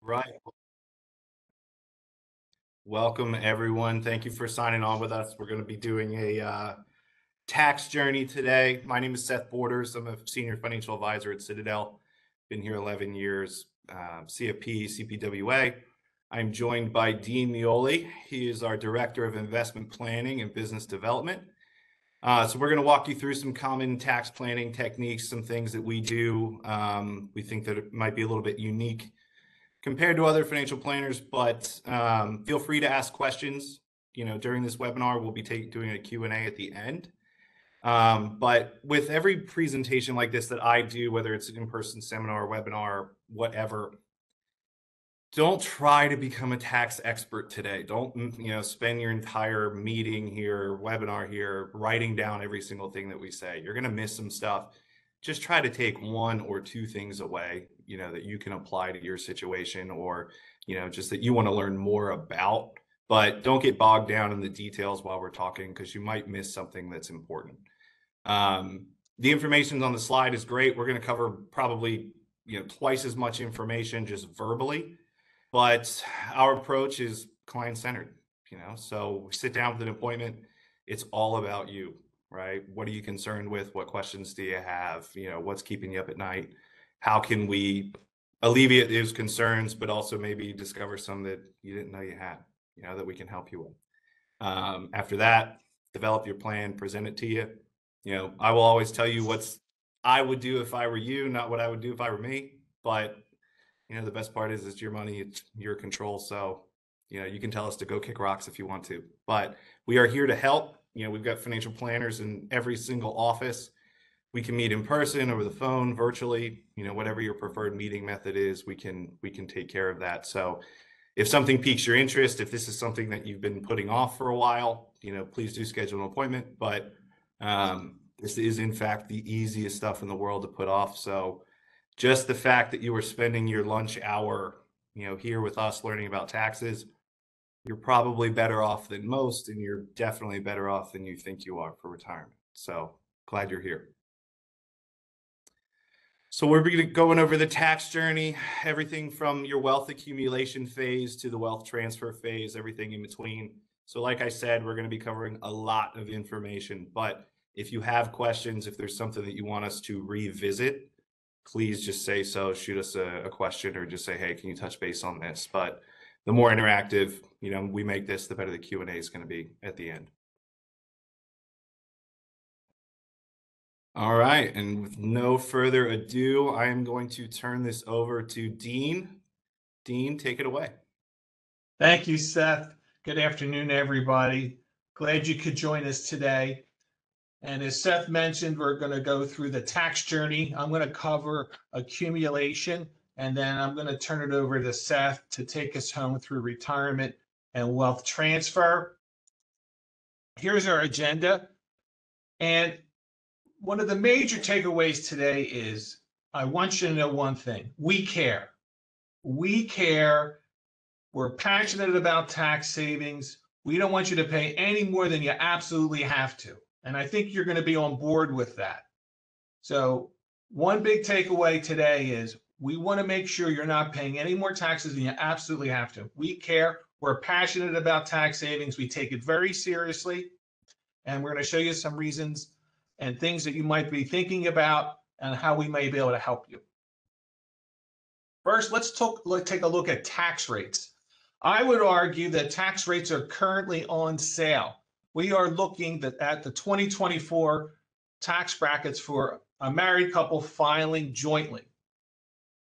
Right. Welcome, everyone. Thank you for signing on with us. We're going to be doing a tax journey today. My name is Seth Borders. I'm a senior financial advisor at Citadel. Been here 11 years, CFP, CPWA. I'm joined by Dean Mioli. He is our Director of Investment Planning and Business Development. So we're going to walk you through some common tax planning techniques, some things that we do. We think that it might be a little bit unique compared to other financial planners, but feel free to ask questions. During this webinar, we'll be doing a Q&A at the end. But with every presentation like this that I do, whether it's an in-person seminar, webinar, whatever, don't try to become a tax expert today. Don't, spend your entire meeting here, webinar here, writing down every single thing that we say. You're going to miss some stuff. Just try to take one or two things away, that you can apply to your situation, or, just that you want to learn more about. But don't get bogged down in the details while we're talking, because you might miss something that's important. The information on the slide is great. We're going to cover probably, twice as much information just verbally, but our approach is client-centered, so we sit down with an appointment. It's all about you, right? What are you concerned with? What questions do you have? What's keeping you up at night? How can we alleviate those concerns, but also maybe discover some that you didn't know you had, that we can help you with. After that, develop your plan, present it to you. I will always tell you what I would do if I were you, not what I would do if I were me. But, the best part is it's your money, it's your control. So, you can tell us to go kick rocks if you want to, but we are here to help. We've got financial planners in every single office. We can meet in person, over the phone, virtually, whatever your preferred meeting method is, we can take care of that. So if something piques your interest, if this is something that you've been putting off for a while, please do schedule an appointment. But this is, in fact, the easiest stuff in the world to put off. So just the fact that you are spending your lunch hour, here with us learning about taxes, you're probably better off than most, and you're definitely better off than you think you are for retirement. So glad you're here. So we're going over the tax journey, everything from your wealth accumulation phase to the wealth transfer phase, everything in between. So like I said, we're going to be covering a lot of information, but if you have questions, if there's something that you want us to revisit, please just say so, shoot us a question, or just say, hey, can you touch base on this? But the more interactive, we make this, the better the Q&A is going to be at the end. All right, and with no further ado, I am going to turn this over to Dean. Dean, take it away. Thank you, Seth. Good afternoon, everybody. Glad you could join us today. And as Seth mentioned, we're going to go through the tax journey. I'm going to cover accumulation, and then I'm going to turn it over to Seth to take us home through retirement and wealth transfer. Here's our agenda. And one of the major takeaways today is I want you to know one thing. We care. We care. We're passionate about tax savings. We don't want you to pay any more than you absolutely have to. And I think you're going to be on board with that. So one big takeaway today is we want to make sure you're not paying any more taxes than you absolutely have to. We care. We're passionate about tax savings. We take it very seriously. And we're going to show you some reasons and things that you might be thinking about and how we may be able to help you. First, let's take a look at tax rates. I would argue that tax rates are currently on sale. We are looking at the 2024 tax brackets for a married couple filing jointly.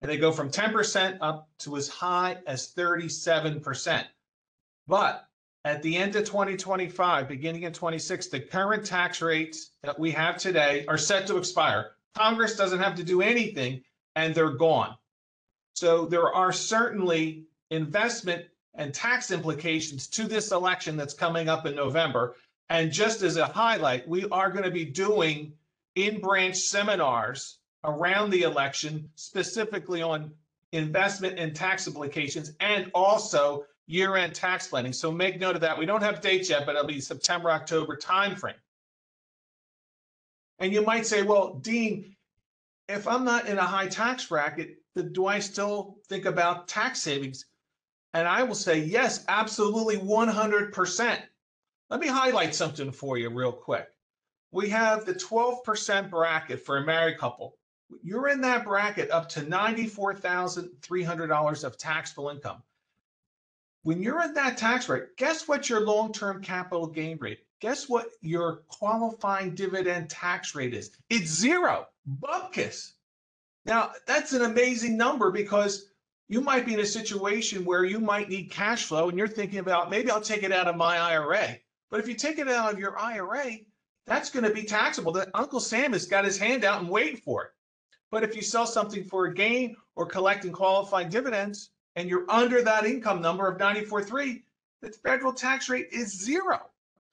And they go from 10% up to as high as 37%. But at the end of 2025, beginning in 26, the current tax rates that we have today are set to expire. Congress doesn't have to do anything, and they're gone. So there are certainly investment and tax implications to this election that's coming up in November. And just as a highlight, we are going to be doing in-branch seminars around the election, specifically on investment and tax implications, and also year-end tax planning. So make note of that. We don't have dates yet, but it'll be September, October timeframe. And you might say, well, Dean, if I'm not in a high tax bracket, do I still think about tax savings? And I will say, yes, absolutely 100%. Let me highlight something for you real quick. We have the 12% bracket for a married couple. You're in that bracket up to $94,300 of taxable income. When you're at that tax rate, guess what your long-term capital gain rate? Guess what your qualifying dividend tax rate is? It's zero. Bupkis. Now, that's an amazing number because you might be in a situation where you might need cash flow and you're thinking about, maybe I'll take it out of my IRA. But if you take it out of your IRA, that's going to be taxable. That Uncle Sam has got his hand out and waiting for it. But if you sell something for a gain or collecting qualifying dividends and you're under that income number of 94.3, the federal tax rate is zero.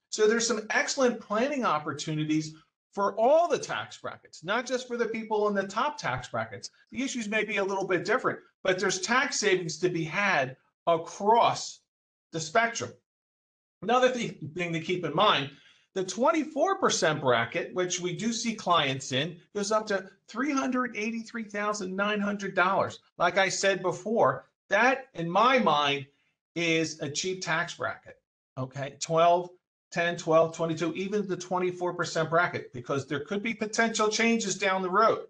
So there's some excellent planning opportunities for all the tax brackets, not just for the people in the top tax brackets. The issues may be a little bit different, but there's tax savings to be had across the spectrum. Another thing to keep in mind, the 24% bracket, which we do see clients in, goes up to $383,900. Like I said before, that in my mind is a cheap tax bracket. Okay, 12, 10, 12, 22, even the 24% bracket, because there could be potential changes down the road.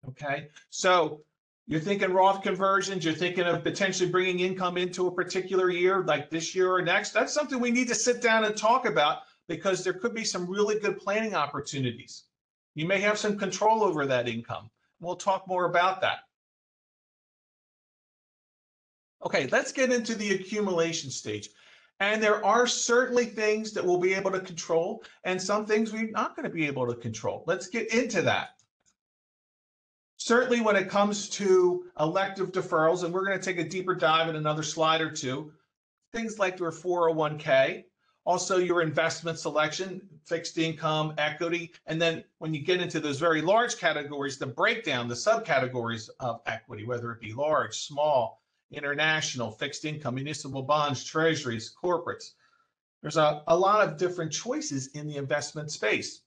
Okay, so you're thinking Roth conversions, you're thinking of potentially bringing income into a particular year, like this year or next. That's something we need to sit down and talk about because there could be some really good planning opportunities. You may have some control over that income. We'll talk more about that. Okay, let's get into the accumulation stage. And there are certainly things that we'll be able to control and some things we're not going to be able to control. Let's get into that. Certainly when it comes to elective deferrals, and we're going to take a deeper dive in another slide or two, things like your 401k, also your investment selection, fixed income, equity, and then when you get into those very large categories, the breakdown, the subcategories of equity, whether it be large, small, international, fixed income, municipal bonds, treasuries, corporates. There's a lot of different choices in the investment space.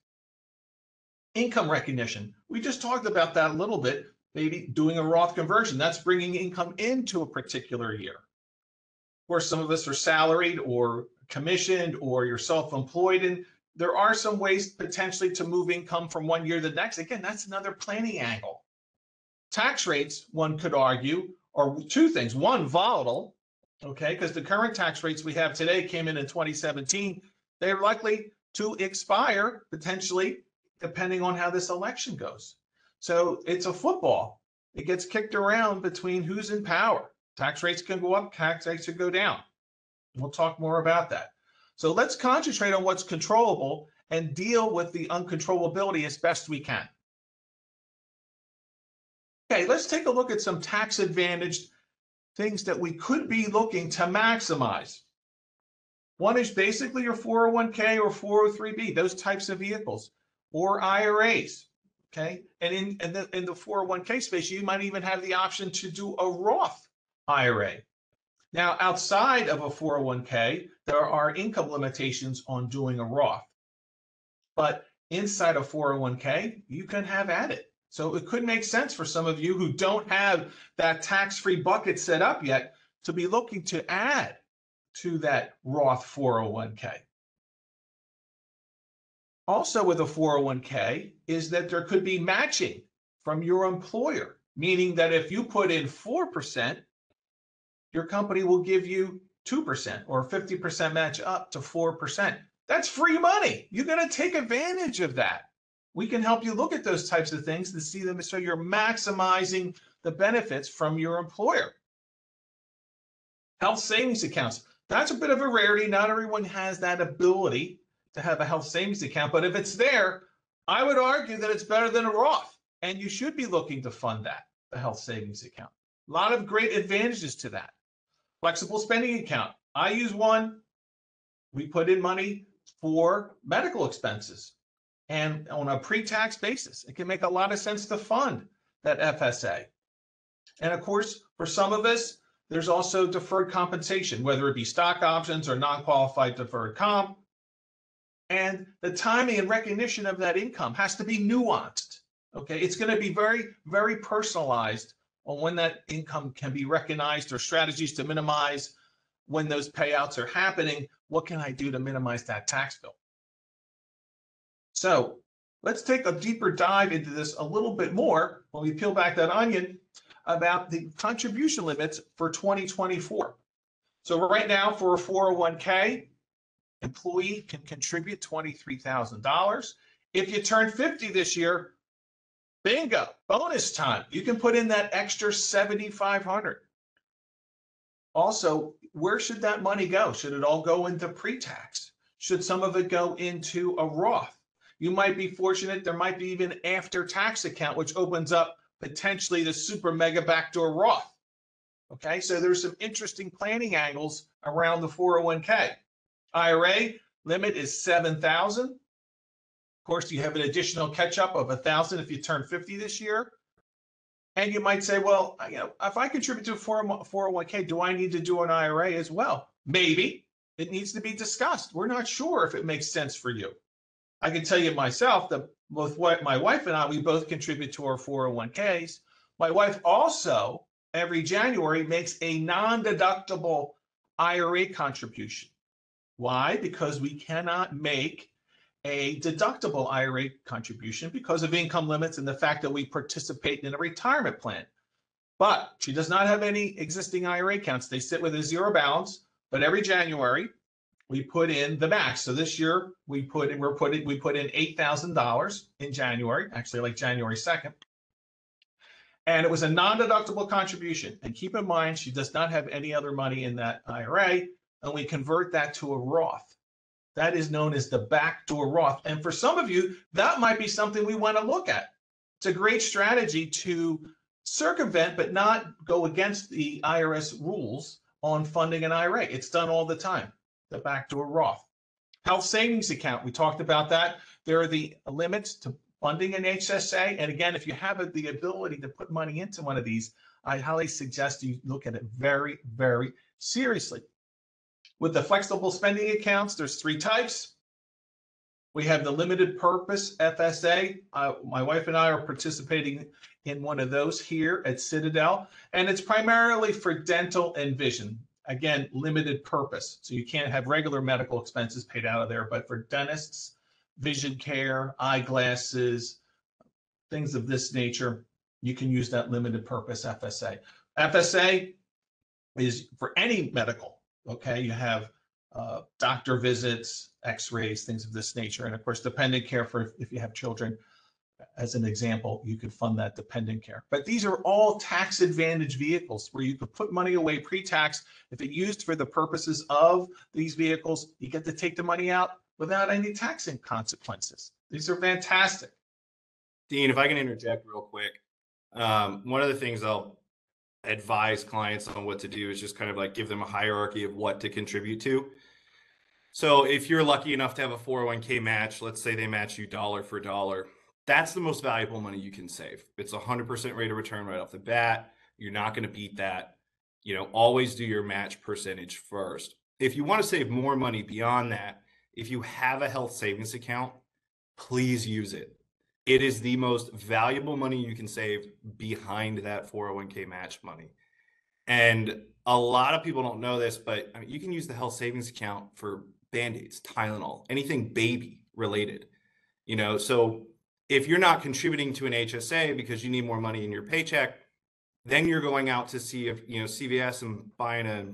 Income recognition. We just talked about that a little bit, maybe doing a Roth conversion. That's bringing income into a particular year. Of course, some of us are salaried or commissioned or you're self-employed, and there are some ways potentially to move income from one year to the next. Again, that's another planning angle. Tax rates, one could argue, are two things. One, volatile, okay, because the current tax rates we have today came in 2017. They're likely to expire potentially depending on how this election goes. So it's a football. It gets kicked around between who's in power. Tax rates can go up, tax rates can go down. We'll talk more about that. So let's concentrate on what's controllable and deal with the uncontrollability as best we can. Okay, let's take a look at some tax advantaged things that we could be looking to maximize. One is basically your 401k or 403b, those types of vehicles, or IRAs. Okay, and in the 401k space, you might even have the option to do a Roth IRA. Now, outside of a 401k, there are income limitations on doing a Roth. But inside a 401k, you can have at it. So it could make sense for some of you who don't have that tax-free bucket set up yet to be looking to add to that Roth 401k. Also with a 401k is that there could be matching from your employer, meaning that if you put in 4%, your company will give you 2% or 50% match up to 4%. That's free money. You're going to take advantage of that. We can help you look at those types of things to see them so you're maximizing the benefits from your employer. Health savings accounts. That's a bit of a rarity. Not everyone has that ability to have a health savings account, but if it's there, I would argue that it's better than a Roth, and you should be looking to fund that, the health savings account. A lot of great advantages to that. Flexible spending account. I use one. We put in money for medical expenses and on a pre-tax basis. It can make a lot of sense to fund that FSA. And of course, for some of us, there's also deferred compensation, whether it be stock options or non-qualified deferred comp. And the timing and recognition of that income has to be nuanced. Okay, it's going to be very, very personalized on when that income can be recognized or strategies to minimize when those payouts are happening. What can I do to minimize that tax bill? So let's take a deeper dive into this a little bit more when we peel back that onion about the contribution limits for 2024. So right now for a 401k, employee can contribute $23,000. If you turn 50 this year, bingo, bonus time. You can put in that extra 7,500. Also, where should that money go? Should it all go into pre-tax? Should some of it go into a Roth? You might be fortunate, there might be even an after-tax account, which opens up potentially the super mega backdoor Roth. Okay, so there's some interesting planning angles around the 401k. IRA limit is 7,000. Of course, you have an additional catch-up of 1,000 if you turn 50 this year. And you might say, well, if I contribute to a 401k, do I need to do an IRA as well? Maybe. It needs to be discussed. We're not sure if it makes sense for you. I can tell you myself that both my wife and I, we both contribute to our 401ks. My wife also, every January, makes a non-deductible IRA contribution. Why? Because we cannot make a deductible IRA contribution because of income limits and the fact that we participate in a retirement plan. But she does not have any existing IRA accounts. They sit with a zero balance, but every January we put in the max. So this year we put in $8,000 in January, actually like January 2nd. And it was a non-deductible contribution. And keep in mind, she does not have any other money in that IRA, and we convert that to a Roth. That is known as the backdoor Roth. And for some of you, that might be something we want to look at. It's a great strategy to circumvent, but not go against the IRS rules on funding an IRA. It's done all the time, the backdoor Roth. Health savings account, we talked about that. There are the limits to funding an HSA. And again, if you have the ability to put money into one of these, I highly suggest you look at it very, very seriously. With the flexible spending accounts, there's 3 types. We have the limited purpose FSA. My wife and I are participating in one of those here at Citadel, and it's primarily for dental and vision. Again, limited purpose. So you can't have regular medical expenses paid out of there, but for dentists, vision care, eyeglasses, things of this nature, you can use that limited purpose FSA. FSA is for any medical. Okay, you have doctor visits, x-rays, things of this nature. And of course, dependent care for if you have children, as an example, you could fund that dependent care. But these are all tax advantage vehicles where you could put money away pre-tax. If it used for the purposes of these vehicles, you get to take the money out without any taxing consequences. These are fantastic. Dean, if I can interject real quick, one of the things I'll advise clients on what to do is just kind of like give them a hierarchy of what to contribute to. So if you're lucky enough to have a 401k match, let's say they match you dollar for dollar, that's the most valuable money you can save. It's 100% rate of return right off the bat. You're not going to beat that. Always do your match percentage first. If you want to save more money beyond that, if you have a health savings account, please use it. It is the most valuable money you can save behind that 401k match money. And a lot of people don't know this, but you can use the health savings account for Band-Aids, Tylenol, anything baby related. So if you're not contributing to an HSA because you need more money in your paycheck, then you're going out to see if CVS and buying a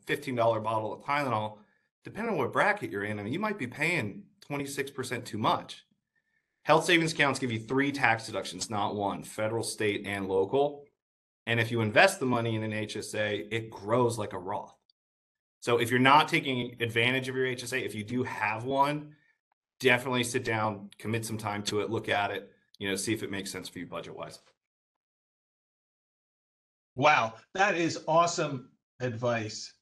$15 bottle of Tylenol. Depending on what bracket you're in, you might be paying 26% too much. Health savings accounts give you 3 tax deductions, not 1, federal, state, and local. And if you invest the money in an HSA, it grows like a Roth. So if you're not taking advantage of your HSA, if you do have one, definitely sit down, commit some time to it, look at it, see if it makes sense for you budget-wise. Wow, that is awesome advice,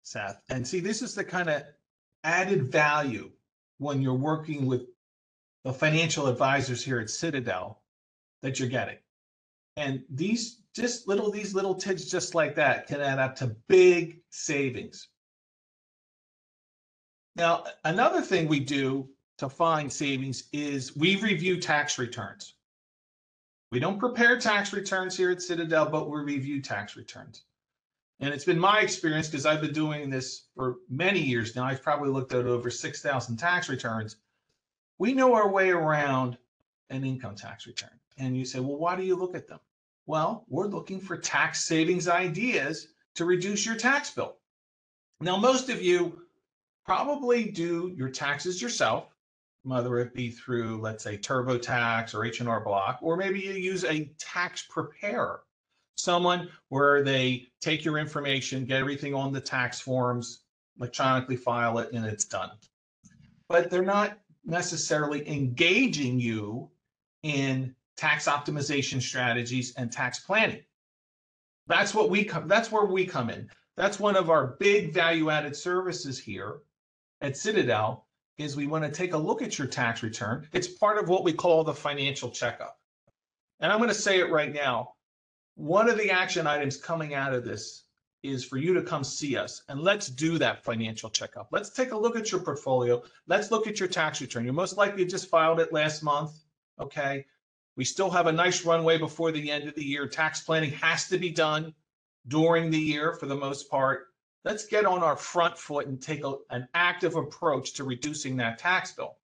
Seth. And see, this is the kind of added value when you're working with the financial advisors here at Citadel that you're getting. And these little tidbits just like that can add up to big savings. Now, another thing we do to find savings is we review tax returns. We don't prepare tax returns here at Citadel, but we review tax returns. And it's been my experience, because I've been doing this for many years now. I've probably looked at over 6,000 tax returns. We know our way around an income tax return. And you say, well, why do you look at them? Well, we're looking for tax savings ideas to reduce your tax bill. Now, most of you probably do your taxes yourself, whether it be through, let's say, TurboTax or H&R Block, or maybe you use a tax preparer, someone where they take your information, get everything on the tax forms, electronically file it, and it's done. But they're not necessarily engaging you in tax optimization strategies and tax planning. That's where we come in. That's one of our big value-added services here at Citadel, is we want to take a look at your tax return. It's part of what we call the financial checkup. And I'm going to say it right now. One of the action items coming out of this is for you to come see us, and let's do that financial checkup. Let's take a look at your portfolio. Let's look at your tax return. You most likely just filed it last month. Okay. We still have a nice runway before the end of the year. Tax planning has to be done during the year for the most part. Let's get on our front foot and take an active approach to reducing that tax bill.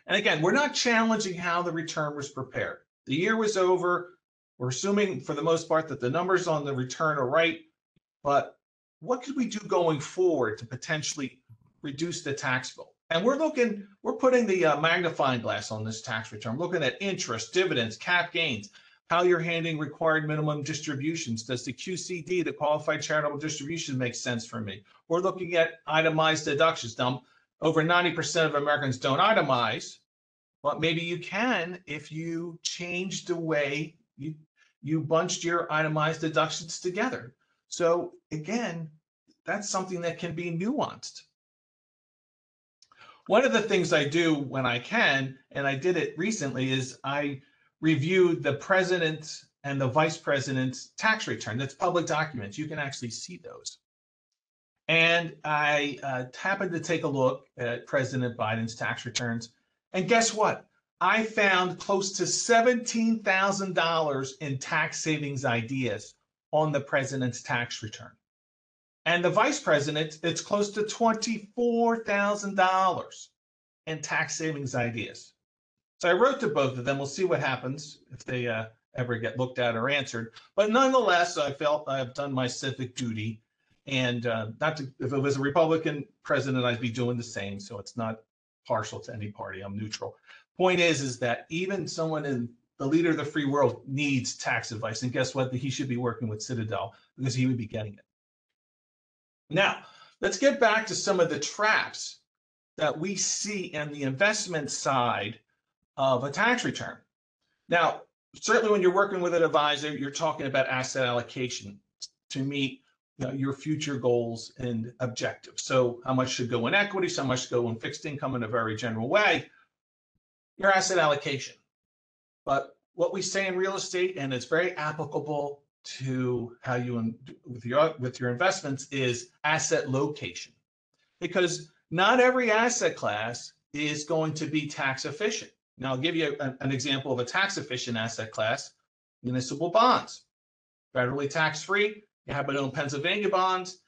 And again, we're not challenging how the return was prepared. The year was over. We're assuming for the most part that the numbers on the return are right, but what could we do going forward to potentially reduce the tax bill? And we're putting the magnifying glass on this tax return. We're looking at interest, dividends, cap gains, how you're handling required minimum distributions. Does the QCD, the qualified charitable distribution, make sense for me? We're looking at itemized deductions. Now, over 90% of Americans don't itemize, but maybe you can if you change the way you bunched your itemized deductions together. So again, that's something that can be nuanced. One of the things I do when I can, and I did it recently, is I reviewed the president and the vice president's tax return. That's public documents. You can actually see those. And I happened to take a look at President Biden's tax returns. And guess what? I found close to $17,000 in tax savings ideas on the president's tax return. And the vice president, it's close to $24,000 in tax savings ideas. So I wrote to both of them. We'll see what happens if they ever get looked at or answered. But nonetheless, I felt I've done my civic duty. And if it was a Republican president, I'd be doing the same. So it's not partial to any party. I'm neutral. Point is that even someone in the leader of the free world needs tax advice. And guess what? He should be working with Citadel, because he would be getting it. Now, let's get back to some of the traps that we see in the investment side of a tax return. Now, certainly when you're working with an advisor, you're talking about asset allocation to meet your future goals and objectives. So how much should go in equities, how much should go in fixed income in a very general way, your asset allocation. But what we say in real estate, and it's very applicable to how you with your investments, is asset location, because not every asset class is going to be tax efficient. Now, I'll give you an example of a tax efficient asset class: municipal bonds, federally tax free. You happen to own Pennsylvania bonds.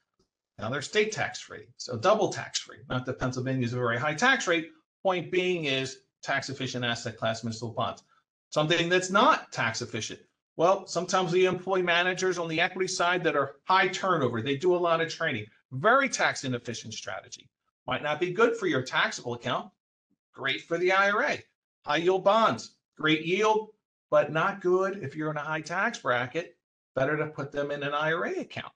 Now they're state tax free, so double tax free. Not that Pennsylvania is a very high tax rate. Point being is tax efficient asset class, municipal bonds. Something that's not tax efficient. Well, sometimes we employ managers on the equity side that are high turnover. They do a lot of training. Very tax inefficient strategy. Might not be good for your taxable account. Great for the IRA. High yield bonds, great yield, but not good if you're in a high tax bracket. Better to put them in an IRA account.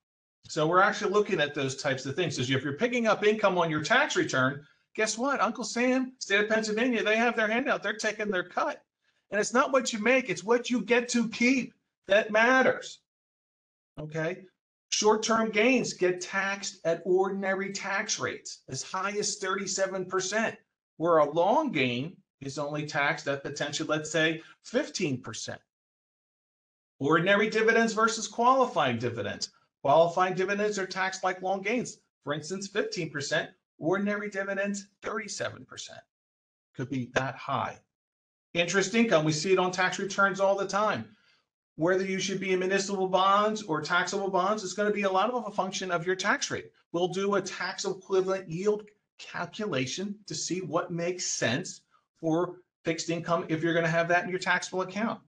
So we're actually looking at those types of things. So if you're picking up income on your tax return, guess what? Uncle Sam, state of Pennsylvania, they have their hand out. They're taking their cut. And it's not what you make, it's what you get to keep that matters. Okay? Short-term gains get taxed at ordinary tax rates, as high as 37%, where a long gain is only taxed at potentially, let's say, 15%. Ordinary dividends versus qualifying dividends. Qualifying dividends are taxed like long gains. For instance, 15%. Ordinary dividends, 37%. Could be that high. Interest income, we see it on tax returns all the time. Whether you should be in municipal bonds or taxable bonds is going to be a lot of a function of your tax rate. We'll do a tax equivalent yield calculation to see what makes sense for fixed income if you're going to have that in your taxable account.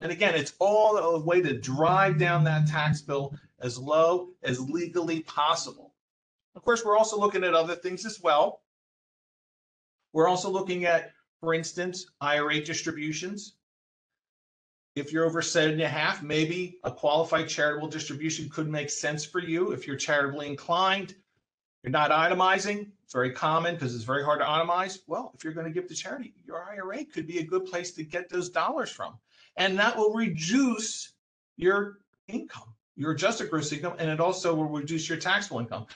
And again, it's all a way to drive down that tax bill as low as legally possible. Of course, we're also looking at other things as well. We're also looking at, for instance, IRA distributions. If you're over 7.5, maybe a qualified charitable distribution could make sense for you if you're charitably inclined. You're not itemizing. It's very common because it's very hard to itemize. Well, if you're going to give to charity, your IRA could be a good place to get those dollars from. And that will reduce your income, your adjusted gross income, and it also will reduce your taxable income.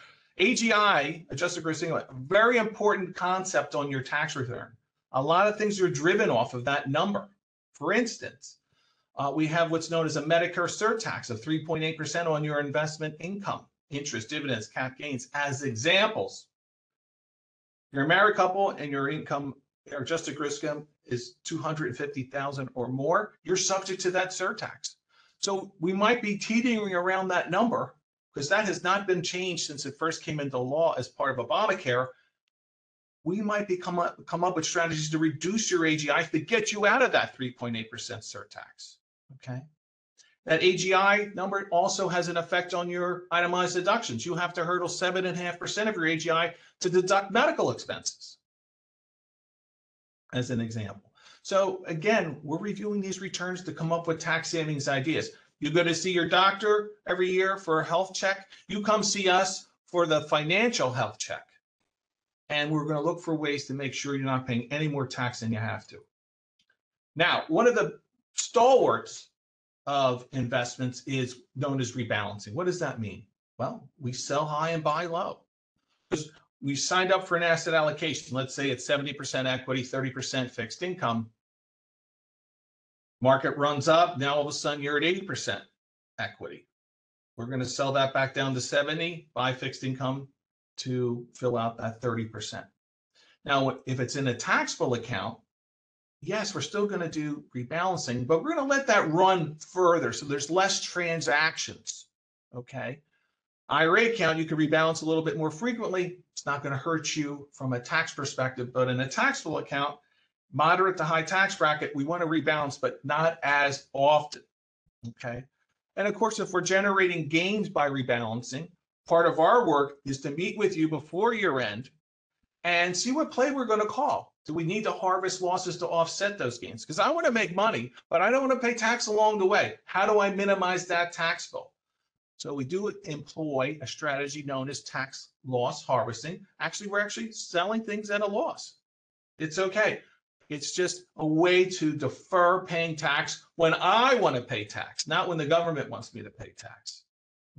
AGI, adjusted gross income, very important concept on your tax return. A lot of things are driven off of that number. For instance, we have what's known as a Medicare surtax of 3.8% on your investment income, interest, dividends, cap gains, as examples. You're a married couple and your income, or adjusted gross income, is $250,000 or more, you're subject to that surtax. So we might be teetering around that number because that has not been changed since it first came into law as part of Obamacare. We might come up with strategies to reduce your AGI to get you out of that 3.8% surtax. Okay. That AGI number also has an effect on your itemized deductions. You have to hurdle 7.5% of your AGI to deduct medical expenses, as an example. So again, we're reviewing these returns to come up with tax savings ideas. You go to see your doctor every year for a health check. You come see us for the financial health check. And we're going to look for ways to make sure you're not paying any more tax than you have to. Now, one of the stalwarts of investments is known as rebalancing. What does that mean? Well, we sell high and buy low. Because we signed up for an asset allocation. Let's say it's 70% equity, 30% fixed income. Market runs up. Now all of a sudden you're at 80% equity. We're going to sell that back down to 70, buy fixed income to fill out that 30%. Now, if it's in a taxable account, yes, we're still going to do rebalancing, but we're going to let that run further so there's less transactions. Okay. IRA account, you can rebalance a little bit more frequently. It's not going to hurt you from a tax perspective, but in a taxable account, moderate to high tax bracket, we want to rebalance, but not as often. Okay. And of course, if we're generating gains by rebalancing, part of our work is to meet with you before year end and see what play we're going to call. Do we need to harvest losses to offset those gains? Because I want to make money, but I don't want to pay tax along the way. How do I minimize that tax bill? So we do employ a strategy known as tax loss harvesting. Actually, we're actually selling things at a loss. It's okay. It's just a way to defer paying tax when I want to pay tax, not when the government wants me to pay tax.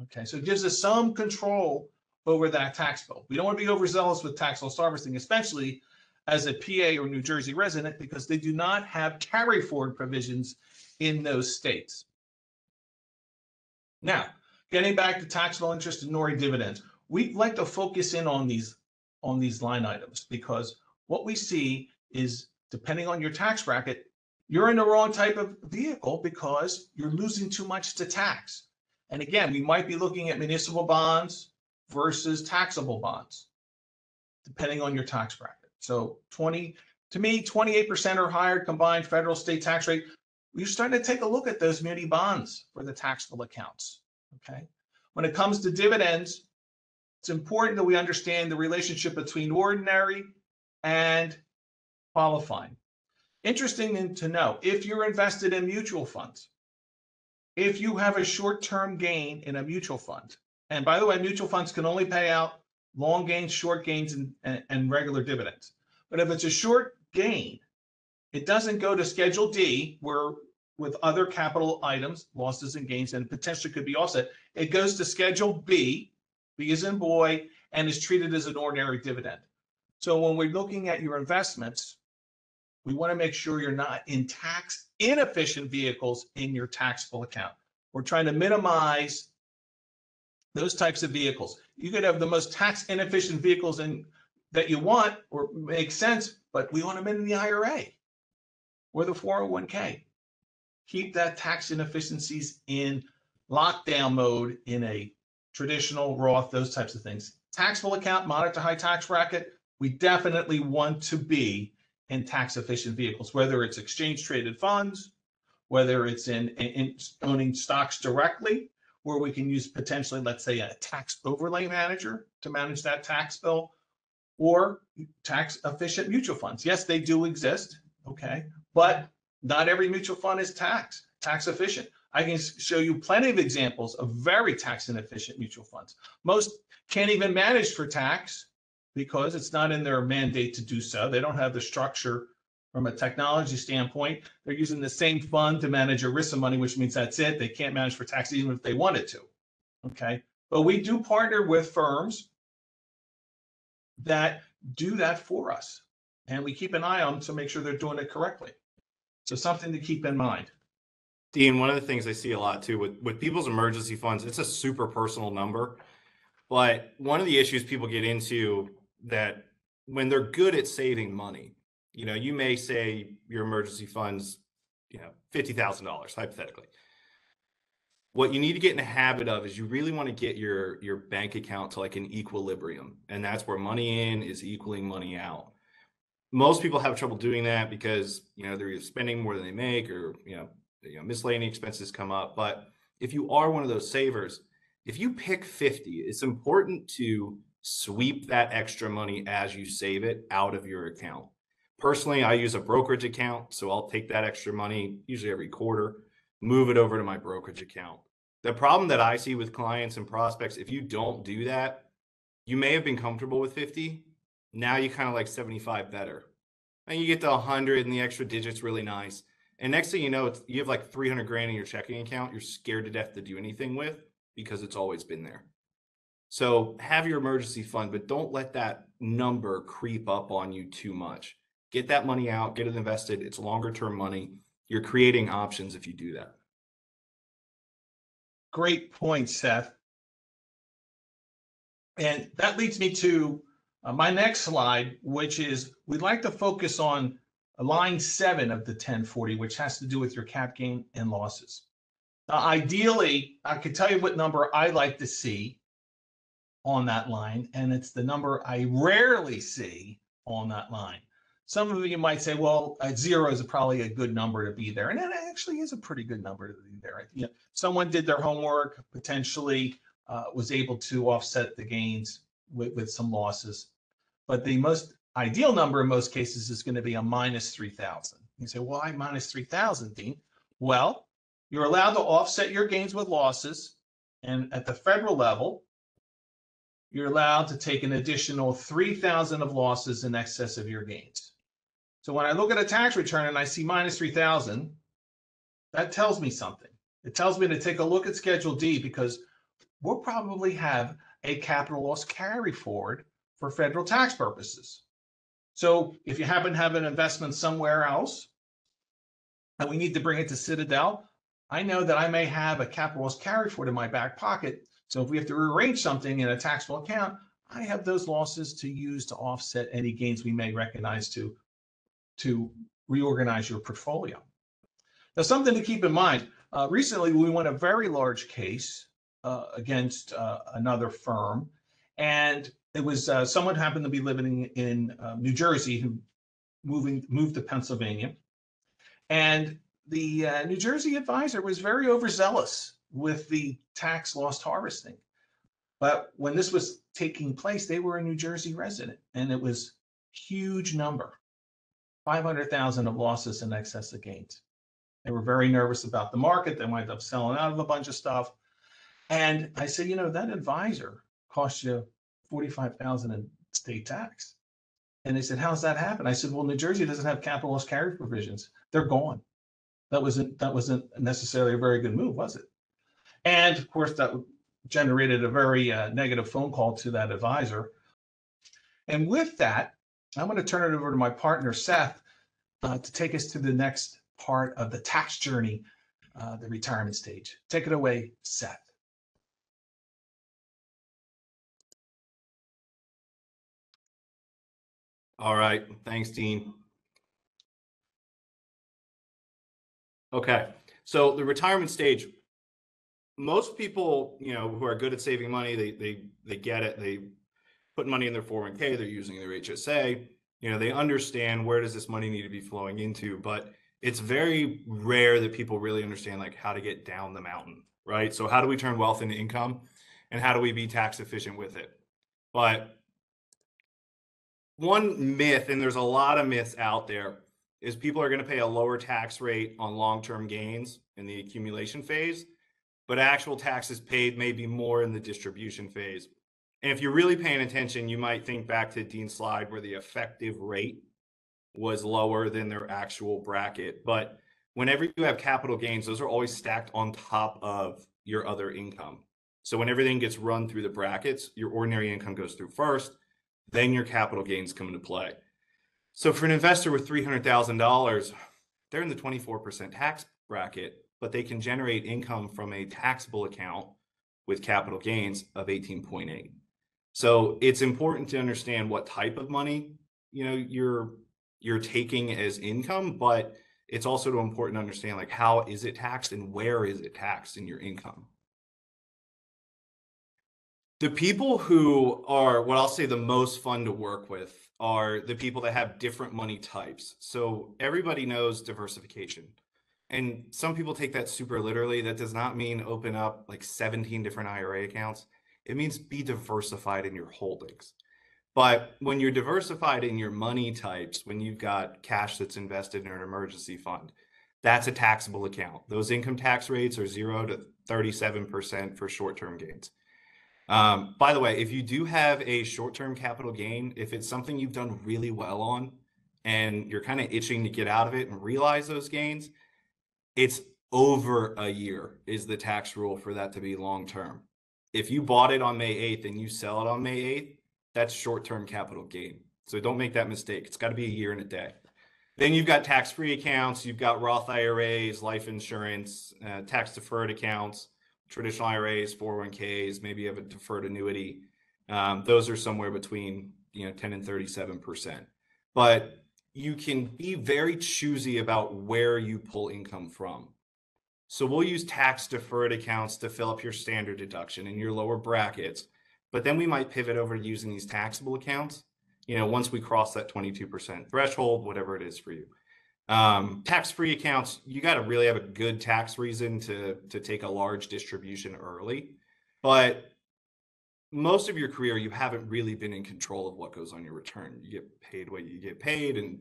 Okay, so it gives us some control over that tax bill. We don't want to be overzealous with tax loss harvesting, especially as a PA or New Jersey resident, because they do not have carry forward provisions in those states. Now, getting back to taxable interest and NORI dividends, we like to focus in on these line items because what we see is, depending on your tax bracket, you're in the wrong type of vehicle because you're losing too much to tax. And again, we might be looking at municipal bonds versus taxable bonds, depending on your tax bracket. So 28% or higher combined federal state tax rate. We're starting to take a look at those muni bonds for the taxable accounts. Okay. When it comes to dividends, it's important that we understand the relationship between ordinary and qualifying. Interesting to know, if you're invested in mutual funds, if you have a short-term gain in a mutual fund, and by the way, mutual funds can only pay out long gains, short gains, and regular dividends. But if it's a short gain, it doesn't go to Schedule D, where with other capital items, losses and gains, and potentially could be offset. It goes to Schedule B, B as in boy, and is treated as an ordinary dividend. So when we're looking at your investments, we want to make sure you're not in tax inefficient vehicles in your taxable account. We're trying to minimize those types of vehicles. You could have the most tax inefficient vehicles that you want or make sense, but we want them in the IRA. or the 401k. Keep that tax inefficiencies in lockdown mode in a traditional Roth, those types of things. Taxable account, moderate to high tax bracket, we definitely want to be in tax efficient vehicles, whether it's exchange traded funds, whether it's in owning stocks directly, where we can use potentially, let's say, a tax overlay manager to manage that tax bill, or tax efficient mutual funds. Yes, they do exist, okay, but not every mutual fund is tax efficient. I can show you plenty of examples of very tax inefficient mutual funds. Most can't even manage for tax because it's not in their mandate to do so. They don't have the structure from a technology standpoint. They're using the same fund to manage ERISA money, which means that's it. They can't manage for tax even if they wanted to, okay? But we do partner with firms that do that for us, and we keep an eye on them to make sure they're doing it correctly. So something to keep in mind. Dean, one of the things I see a lot too with people's emergency funds, it's a super personal number. But one of the issues people get into that when they're good at saving money, you may say your emergency funds, $50,000 hypothetically. What you need to get in the habit of is you really want to get your bank account to like an equilibrium, and that's where money in is equaling money out. Most people have trouble doing that because they're either spending more than they make, or miscellaneous expenses come up. But if you are one of those savers, if you pick 50, it's important to sweep that extra money as you save it out of your account. Personally, I use a brokerage account, so I'll take that extra money usually every quarter, move it over to my brokerage account. The problem that I see with clients and prospects, if you don't do that, you may have been comfortable with 50. Now you kind of like 75 better. And you get to 100 and the extra digit's really nice. And next thing you know, you have like 300 grand in your checking account you're scared to death to do anything with because it's always been there. So have your emergency fund, but don't let that number creep up on you too much. Get that money out, get it invested. It's longer term money. You're creating options if you do that. Great point, Seth. And that leads me to my next slide, which is we'd like to focus on line 7 of the 1040, which has to do with your cap gain and losses. Ideally, I could tell you what number I like to see on that line, and it's the number I rarely see on that line. Some of you might say, well, 0 is probably a good number to be there, and it actually is a pretty good number to be there. Someone did their homework, potentially was able to offset the gains with some losses. But the most ideal number in most cases is going to be a minus 3,000. You say, why minus 3,000, Dean? Well, you're allowed to offset your gains with losses. And at the federal level, you're allowed to take an additional 3,000 of losses in excess of your gains. So when I look at a tax return and I see minus 3,000, that tells me something. It tells me to take a look at Schedule D because we'll probably have a capital loss carry forward for federal tax purposes. So if you happen to have an investment somewhere else and we need to bring it to Citadel, I know that I may have a capital loss carry forward in my back pocket. So if we have to rearrange something in a taxable account, I have those losses to use to offset any gains we may recognize to reorganize your portfolio. Now, something to keep in mind, recently we won a very large case against another firm, and it was someone happened to be living in New Jersey who moved to Pennsylvania, and the New Jersey advisor was very overzealous with the tax loss harvesting. But when this was taking place, they were a New Jersey resident, and it was huge number, 500,000 of losses in excess of gains. They were very nervous about the market. They wound up selling out of a bunch of stuff. And I said, that advisor cost you $45,000 in state tax. And they said, how's that happen? I said, well, New Jersey doesn't have capital loss carry provisions. They're gone. That wasn't necessarily a very good move, was it? And of course, that generated a very negative phone call to that advisor. And with that, I'm going to turn it over to my partner, Seth, to take us to the next part of the tax journey, the retirement stage. Take it away, Seth. All right. Thanks, Dean. Okay. So the retirement stage, most people, who are good at saving money, they get it. They put money in their 401k, they're using their HSA, they understand where does this money need to be flowing into, but it's very rare that people really understand like how to get down the mountain, right? So how do we turn wealth into income and how do we be tax efficient with it? But one myth, and there's a lot of myths out there, is people are going to pay a lower tax rate on long-term gains in the accumulation phase, but actual taxes paid may be more in the distribution phase. And if you're really paying attention, you might think back to Dean's slide where the effective rate was lower than their actual bracket. But whenever you have capital gains, those are always stacked on top of your other income. So when everything gets run through the brackets, your ordinary income goes through first, then your capital gains come into play. So for an investor with $300,000, they're in the 24% tax bracket, but they can generate income from a taxable account with capital gains of 18.8. So it's important to understand what type of money, you're taking as income, but it's also important to understand like how is it taxed and where is it taxed in your income. The people who are what I'll say the most fun to work with are the people that have different money types. So everybody knows diversification. And some people take that super literally. That does not mean open up like 17 different IRA accounts. It means be diversified in your holdings. But when you're diversified in your money types, when you've got cash that's invested in an emergency fund, that's a taxable account. Those income tax rates are 0 to 37% for short-term gains. By the way, if you do have a short-term capital gain, if it's something you've done really well on and you're kind of itching to get out of it and realize those gains, it's over a year is the tax rule for that to be long-term. If you bought it on May 8th and you sell it on May 8th, that's short-term capital gain. So don't make that mistake. It's got to be a year and a day. Then you've got tax-free accounts, you've got Roth IRAs, life insurance, tax-deferred accounts, traditional IRAs, 401ks, maybe you have a deferred annuity. Those are somewhere between 10 and 37%. But you can be very choosy about where you pull income from. So we'll use tax-deferred accounts to fill up your standard deduction in your lower brackets, but then we might pivot over to using these taxable accounts, once we cross that 22% threshold, whatever it is for you. Tax-free accounts, you got to really have a good tax reason to take a large distribution early. But most of your career, you haven't really been in control of what goes on your return. You get paid what you get paid, and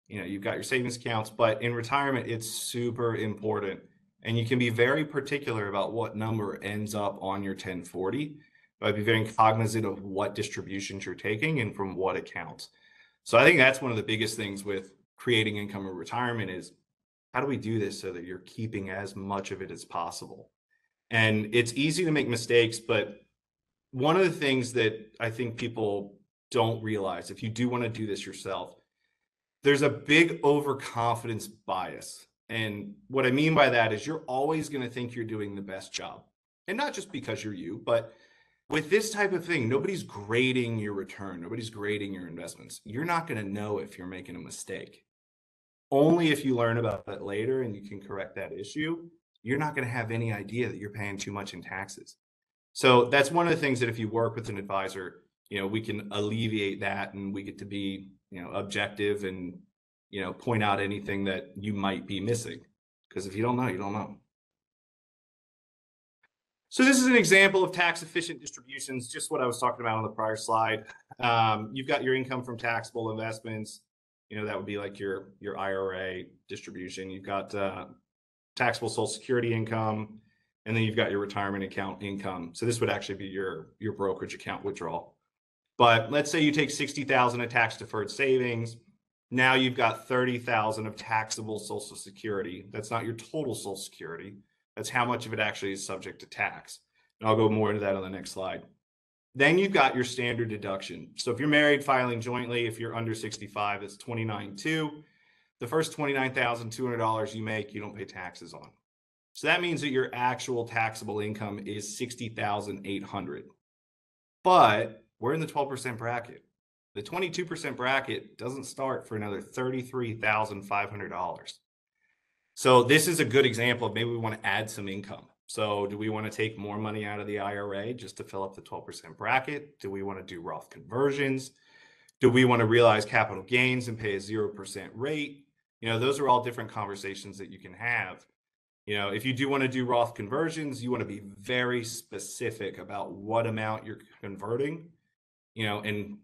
you've got your savings accounts. But in retirement, it's super important, and you can be very particular about what number ends up on your 1040. But be very cognizant of what distributions you're taking and from what accounts. So I think that's one of the biggest things with creating income in retirement is how do we do this so that you're keeping as much of it as possible? And it's easy to make mistakes, but one of the things that I think people don't realize, if you do want to do this yourself, there's a big overconfidence bias. And what I mean by that is you're always going to think you're doing the best job. And not just because you're you, but with this type of thing, nobody's grading your return. Nobody's grading your investments. You're not going to know if you're making a mistake. Only if you learn about it later and you can correct that issue, you're not going to have any idea that you're paying too much in taxes. So that's one of the things that if you work with an advisor, we can alleviate that and we get to be, objective and, point out anything that you might be missing. Because if you don't know, you don't know. So this is an example of tax efficient distributions, just what I was talking about on the prior slide. You've got your income from taxable investments. That would be like your IRA distribution. You've got taxable Social Security income, and then you've got your retirement account income. So this would actually be your brokerage account withdrawal. But let's say you take $60,000 of tax deferred savings. Now you've got $30,000 of taxable Social Security. That's not your total Social Security. That's how much of it actually is subject to tax. And I'll go more into that on the next slide. Then you've got your standard deduction. So if you're married, filing jointly, if you're under 65, it's $29,200. The first $29,200 you make, you don't pay taxes on. So that means that your actual taxable income is $60,800. But we're in the 12% bracket. The 22% bracket doesn't start for another $33,500. So this is a good example of maybe we want to add some income. So do we want to take more money out of the IRA just to fill up the 12% bracket? Do we want to do Roth conversions? Do we want to realize capital gains and pay a 0% rate? Those are all different conversations that you can have. If you do want to do Roth conversions, you want to be very specific about what amount you're converting, and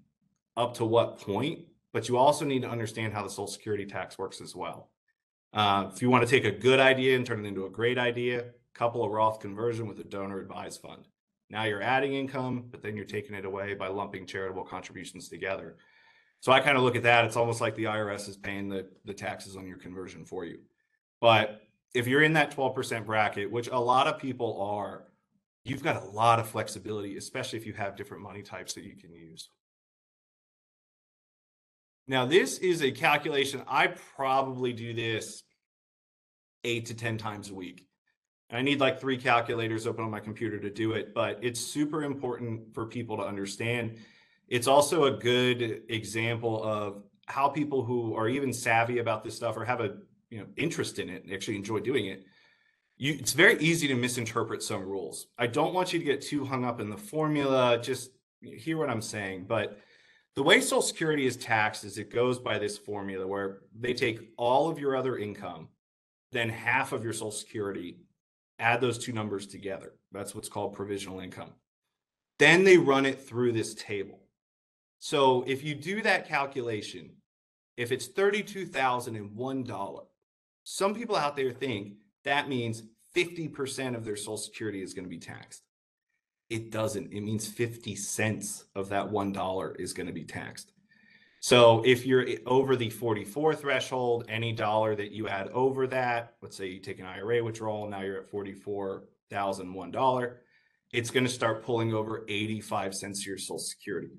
up to what point. But you also need to understand how the Social Security tax works as well. If you want to take a good idea and turn it into a great idea, couple a Roth conversion with a donor advised fund. Now you're adding income, but then you're taking it away by lumping charitable contributions together. So I kind of look at that. It's almost like the IRS is paying the taxes on your conversion for you. But if you're in that 12% bracket, which a lot of people are, you've got a lot of flexibility, especially if you have different money types that you can use. Now, this is a calculation. I probably do this 8 to 10 times a week. I need like 3 calculators open on my computer to do it, but it's super important for people to understand. It's also a good example of how people who are even savvy about this stuff or have a interest in it and actually enjoy doing it. It's very easy to misinterpret some rules. I don't want you to get too hung up in the formula. Just hear what I'm saying. But the way Social Security is taxed is it goes by this formula where they take all of your other income, then half of your Social Security, add those two numbers together. That's what's called provisional income. Then they run it through this table. So if you do that calculation, if it's $32,001, some people out there think that means 50% of their Social Security is going to be taxed. It doesn't. It means 50 cents of that $1 is going to be taxed. So if you're over the 44 threshold, any dollar that you add over that, let's say you take an IRA withdrawal, now you're at $44,001, it's going to start pulling over 85 cents of your Social Security.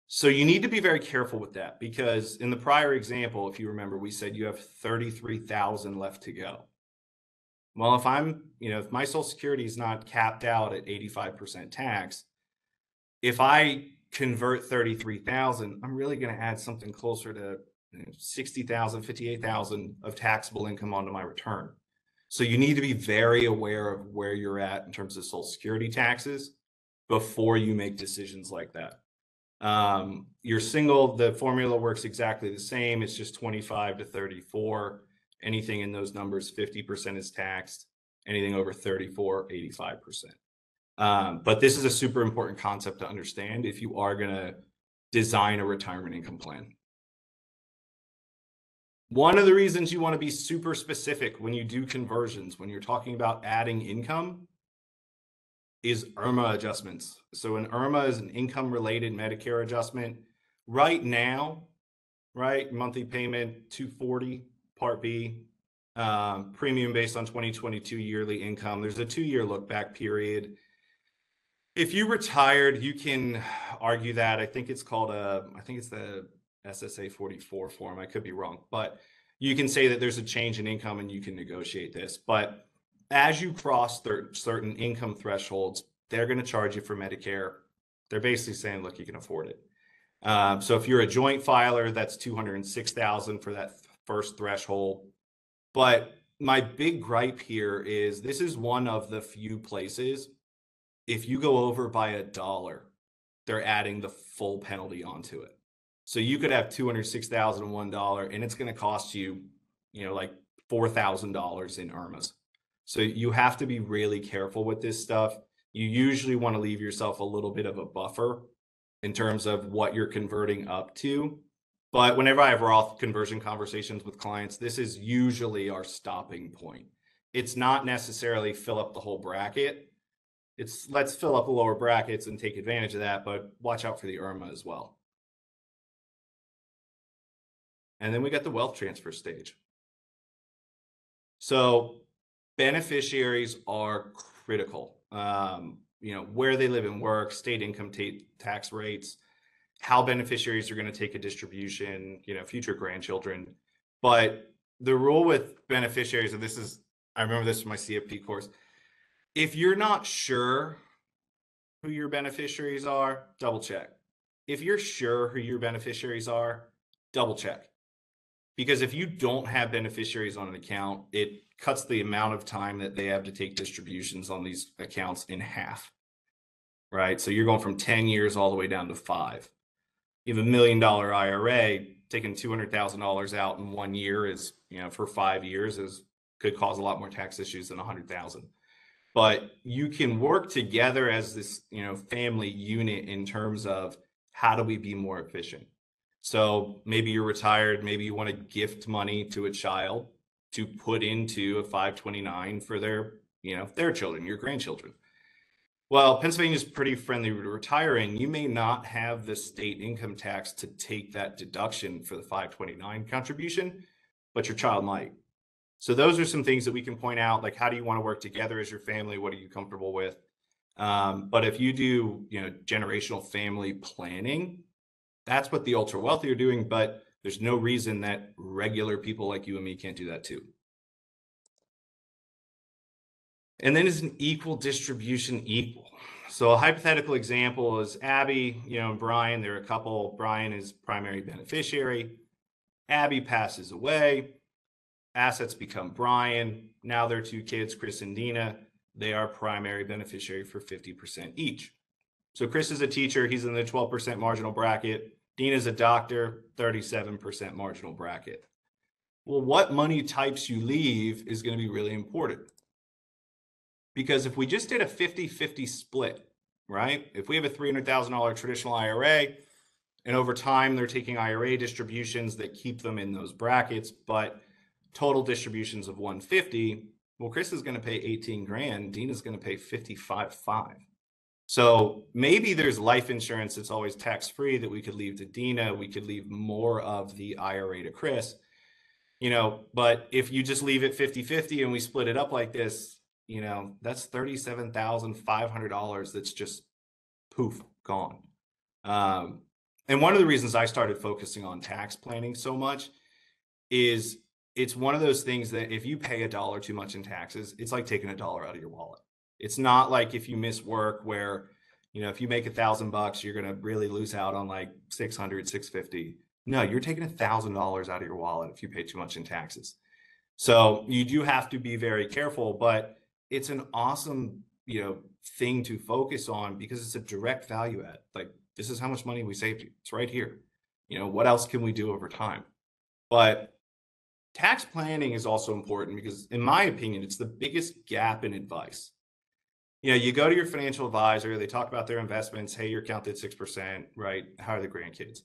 So you need to be very careful with that, because in the prior example, if you remember, we said you have 33,000 left to go. Well, if my Social Security is not capped out at 85% tax, if I convert 33,000, I'm really going to add something closer to 60,000, 58,000 of taxable income onto my return. So you need to be very aware of where you're at in terms of Social Security taxes before you make decisions like that. Your single, the formula works exactly the same. It's just 25 to 34. Anything in those numbers, 50% is taxed. Anything over 34, 85%. But this is a super important concept to understand if you are going to design a retirement income plan. One of the reasons you want to be super specific when you do conversions, when you're talking about adding income, is IRMA adjustments. So an IRMA is an income-related Medicare adjustment. Right now, monthly payment $240, Part B, premium based on 2022 yearly income. There's a 2-year look back period. If you retired, you can argue that. I think it's the SSA 44 form. I could be wrong, but you can say that there's a change in income and you can negotiate this. But as you cross certain income thresholds, they're going to charge you for Medicare. They're basically saying, look, you can afford it. So if you're a joint filer, that's $206,000 for that first threshold. But my big gripe here is this is one of the few places, if you go over by $1, they're adding the full penalty onto it. So you could have $206,001 and it's going to cost you, like $4,000 in IRMAs. So you have to be really careful with this stuff. You usually want to leave yourself a little bit of a buffer in terms of what you're converting up to. But whenever I have Roth conversion conversations with clients, this is usually our stopping point. It's not necessarily fill up the whole bracket. It's let's fill up the lower brackets and take advantage of that, but watch out for the IRMA as well. And then we got the wealth transfer stage. So beneficiaries are critical. Where they live and work, state income tax rates, how beneficiaries are going to take a distribution, future grandchildren. But the rule with beneficiaries, and I remember this from my CFP course, if you're not sure who your beneficiaries are, double check. If you're sure who your beneficiaries are, double check. Because if you don't have beneficiaries on an account, it cuts the amount of time that they have to take distributions on these accounts in half, right? So you're going from 10 years all the way down to 5. You have $1 million IRA, taking $200,000 out in 1 year is, for 5 years could cause a lot more tax issues than 100,000. But you can work together as this, family unit in terms of how do we be more efficient? So maybe you're retired, maybe you want to gift money to a child to put into a 529 for their children, your grandchildren. Well, Pennsylvania is pretty friendly to retiring. You may not have the state income tax to take that deduction for the 529 contribution, but your child might. So those are some things that we can point out, like how do you want to work together as your family? What are you comfortable with? But if you do, generational family planning, that's what the ultra wealthy are doing. But there's no reason that regular people like you and me can't do that too. And then is an equal distribution equal? So a hypothetical example is Abby, and Brian, they're a couple. Brian is primary beneficiary. Abby passes away. Assets become Brian. Now their 2 kids, Chris and Dina, they are primary beneficiary for 50% each. So Chris is a teacher. He's in the 12% marginal bracket. Dina's a doctor, 37% marginal bracket. Well, what money types you leave is going to be really important. Because if we just did a 50-50 split, right? If we have a $300,000 traditional IRA, and over time they're taking IRA distributions that keep them in those brackets, but total distributions of 150, well, Chris is going to pay 18 grand. Dina's going to pay 55.5. So maybe there's life insurance that's always tax-free that we could leave to Dina. We could leave more of the IRA to Chris, but if you just leave it 50-50 and we split it up like this, that's $37,500 that's just poof, gone. And one of the reasons I started focusing on tax planning so much is it's one of those things that if you pay $1 too much in taxes, it's like taking $1 out of your wallet. It's not like if you miss work where, if you make $1,000, you're going to really lose out on like 600, 650. No, you're taking $1,000 out of your wallet if you pay too much in taxes. So you do have to be very careful, but it's an awesome, thing to focus on because it's a direct value add. Like, this is how much money we saved you. It's right here. What else can we do over time? But tax planning is also important because, in my opinion, it's the biggest gap in advice. You go to your financial advisor, they talk about their investments. Hey, your account did 6%, right? How are the grandkids?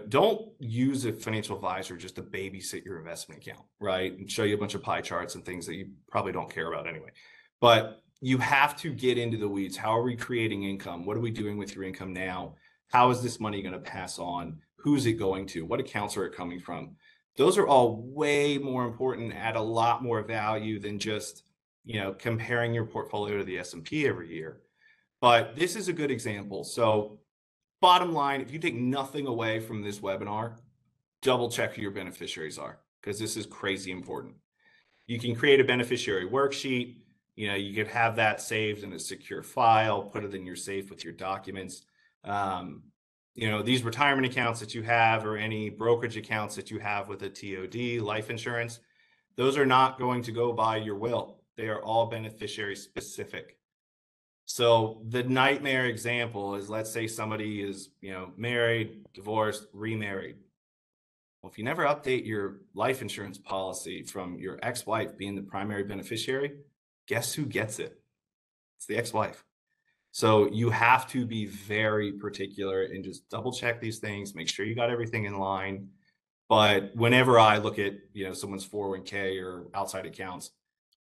Don't use a financial advisor just to babysit your investment account, right? And show you a bunch of pie charts and things that you probably don't care about anyway. But you have to get into the weeds. How are we creating income? What are we doing with your income now? How is this money going to pass on? Who's it going to? What accounts are it coming from? Those are all way more important, add a lot more value than just, comparing your portfolio to the S&P every year. But this is a good example. So bottom line, if you take nothing away from this webinar, double check who your beneficiaries are, because this is crazy important. You can create a beneficiary worksheet. You could have that saved in a secure file, put it in your safe with your documents. These retirement accounts that you have or any brokerage accounts that you have with a TOD, life insurance, those are not going to go by your will. They are all beneficiary specific. So the nightmare example is, let's say somebody is, married, divorced, remarried. Well, if you never update your life insurance policy from your ex-wife being the primary beneficiary, guess who gets it? It's the ex-wife. So you have to be very particular and just double check these things, make sure you got everything in line. But whenever I look at, someone's 401k or outside accounts,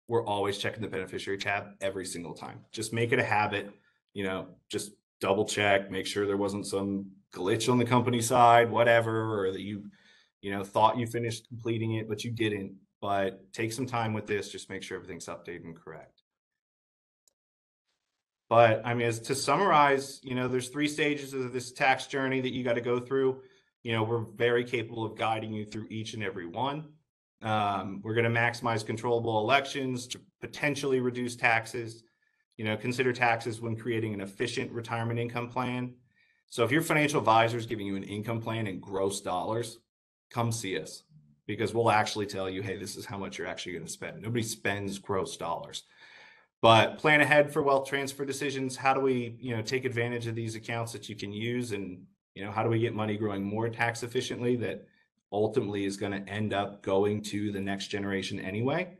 we're always checking the beneficiary tab every single time. Just make it a habit, just double check, make sure there wasn't some glitch on the company side, whatever, or that you thought you finished completing it, but you didn't. But take some time with this, just make sure everything's updated and correct. But as to summarize, there's 3 stages of this tax journey that you got to go through. We're very capable of guiding you through each and every one. We're going to maximize controllable elections to potentially reduce taxes. Consider taxes when creating an efficient retirement income plan. So if your financial advisor is giving you an income plan in gross dollars, come see us. because we'll actually tell you, hey, this is how much you're actually going to spend. Nobody spends gross dollars. But plan ahead for wealth transfer decisions. How do we, take advantage of these accounts that you can use, and how do we get money growing more tax efficiently that ultimately is going to end up going to the next generation anyway?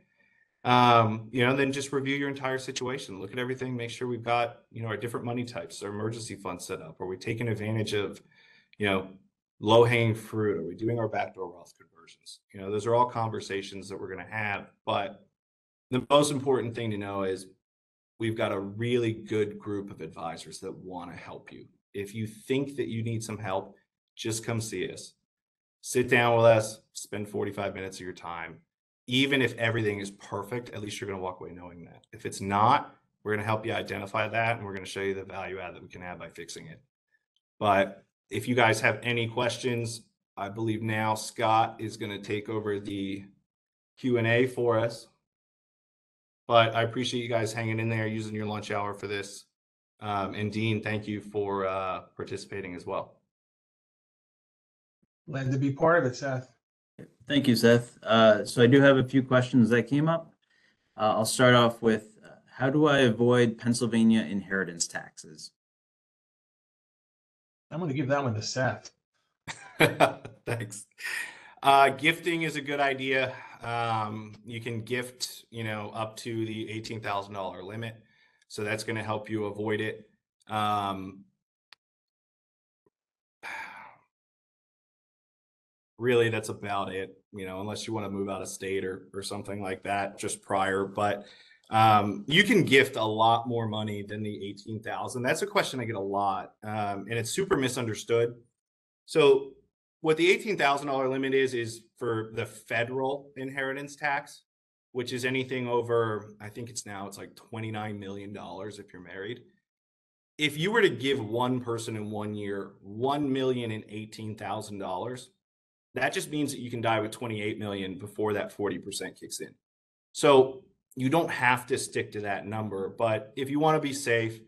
Then just review your entire situation. Look at everything. Make sure we've got, our different money types, our emergency funds set up. Are we taking advantage of, low hanging fruit? Are we doing our backdoor wealth conversions? Those are all conversations that we're going to have. But the most important thing to know is we've got a really good group of advisors that want to help you. If you think that you need some help, just come see us. Sit down with us, spend 45 minutes of your time. Even if everything is perfect, at least you're going to walk away knowing that. If it's not, we're going to help you identify that, and we're going to show you the value add that we can have by fixing it. But if you guys have any questions, I believe now Scott is going to take over the Q&A for us. But I appreciate you guys hanging in there, using your lunch hour for this. And Dean, thank you for participating as well. Glad to be part of it, Seth. Thank you, Seth. So I do have a few questions that came up. I'll start off with, how do I avoid Pennsylvania inheritance taxes? I'm going to give that one to Seth. Thanks. Gifting is a good idea. You can gift, up to the $18,000 limit. So that's going to help you avoid it. Really, that's about it, unless you want to move out of state or something like that just prior. But you can gift a lot more money than the 18,000. That's a question I get a lot, and it's super misunderstood. So what the $18,000 limit is for the federal inheritance tax, which is anything over, I think it's like $29 million if you're married. If you were to give one person in 1 year $1,018,000, that just means that you can die with 28 million before that 40% kicks in. So you don't have to stick to that number, but if you want to be safe,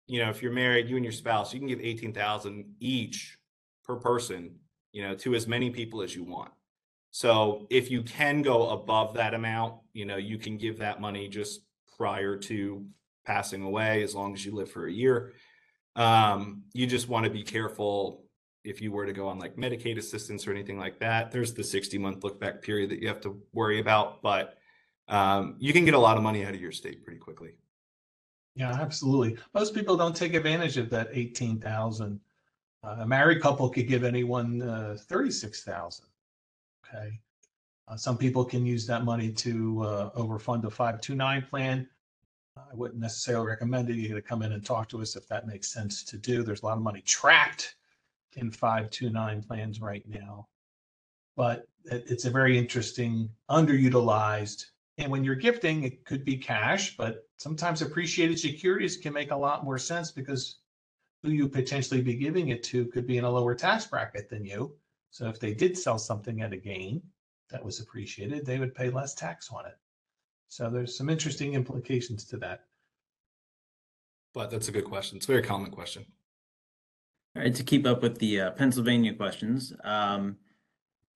if you're married, you and your spouse, you can give 18,000 each per person, to as many people as you want. So if you can go above that amount, you can give that money just prior to passing away, as long as you live for a year. You just want to be careful. If you were to go on like Medicaid assistance or anything like that, there's the 60-month look back period that you have to worry about, but you can get a lot of money out of your state pretty quickly. Yeah, absolutely. Most people don't take advantage of that 18,000. A married couple could give anyone 36,000. Okay. Some people can use that money to overfund a 529 plan. I wouldn't necessarily recommend it. You got to come in and talk to us if that makes sense to do. There's a lot of money trapped in 529 plans right now, but it's a very interesting, underutilized. And when you're gifting, it could be cash, but sometimes appreciated securities can make a lot more sense, because who you potentially be giving it to could be in a lower tax bracket than you. So if they did sell something at a gain that was appreciated, they would pay less tax on it. So there's some interesting implications to that. But that's a good question. It's a very common question. All right, to keep up with the Pennsylvania questions,